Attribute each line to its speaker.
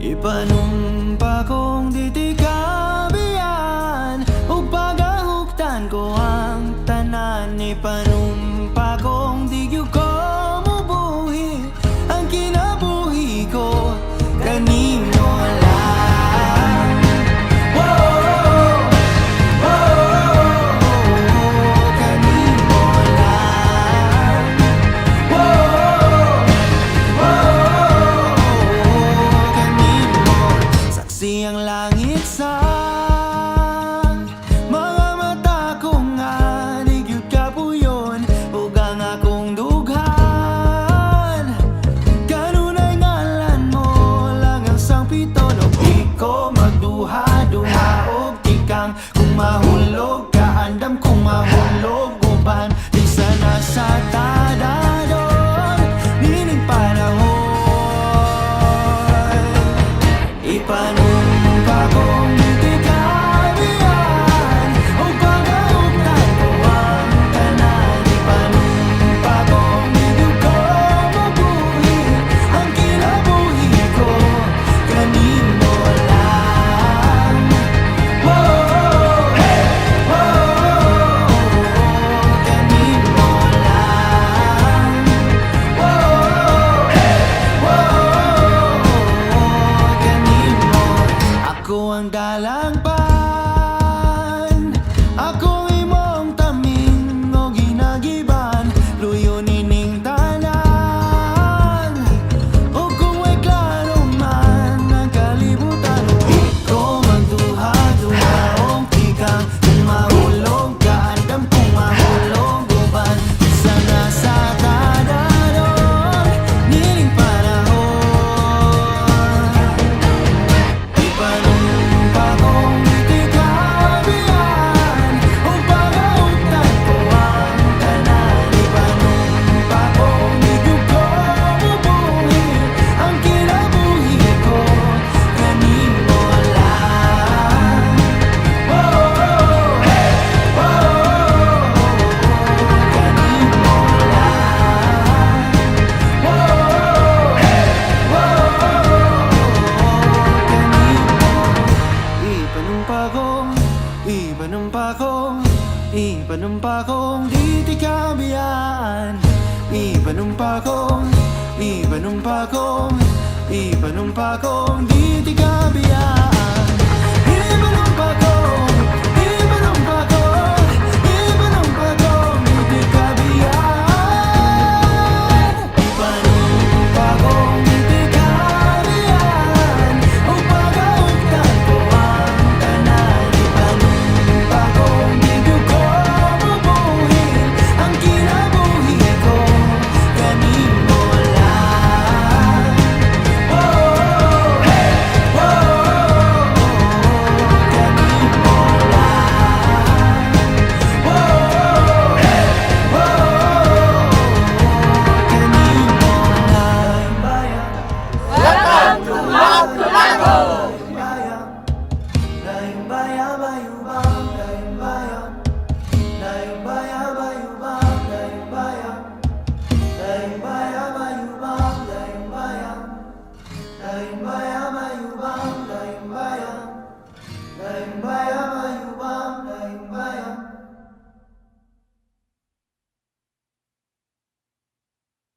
Speaker 1: Ipanumpa kong ditikabiyan ug pagahugtan ko ang tanan. Ipanumpa kong di gyud ko mubuhi ang kinabuhi ko kanimo lang. Whoa, whoa, kanimo lang. Whoa, kanimo. Saksi ang langit sa mga mata ko nga di gyud kapuyon ug ang akong dughan. Kanunay ngalan mo lang ang sangpiton ug di ko magduha-duha og tikang kung mahulog ka andam kung mahulog uban di sana sa tadadon nining panahon. Ipanumpa kong ditikabiyan ug pagahugtan ko ang tanan. Ipanumpa kong di gyud ko mabuhi ang kinabuhi ko kanimo lang. Whoa, hey, whoa, kanimo lang. Whoa, hey, whoa, kanimo. Ako ang dalangpan, ako imong taming o ginagiban, luyo nining tanan. O kung may klaro man ang kalibutan, di ko magduha-duha og tikang kung mahulog ka andam kung mahulog uban sana sa tadadon nining panahon. Ipanumpa kong ditikabiyan ug pagahugtan ko ang tanan. Ipanumpa kong di gyud ko mubuhi ang kinabuhi ko kanimo lang. Whoa, hey, whoa, kanimo lang. Whoa, hey, Ipanumpa kong ditikabiyan. Ipanumpa kong ditikabiyan. Ipanumpa kong ditikabiyan. Ipanumpa kong ditikabiyan ug pagahugtan ko ang tanan. Ipanumpa kong di gyud ko mabuhi ang kinabuhi ko kanimo lang. Whoa, hey, whoa, kanimo lang. Whoa, hey, whoa, kanimo lang. Bayan,
Speaker 2: Welcome to Mount Culago!
Speaker 1: Dayong bayan, bayubang, dayong bayan. Dayong bayan, bayubang, dayong bayan. Dayong bayan, bayubang, dayong bayan. Dayong bayan.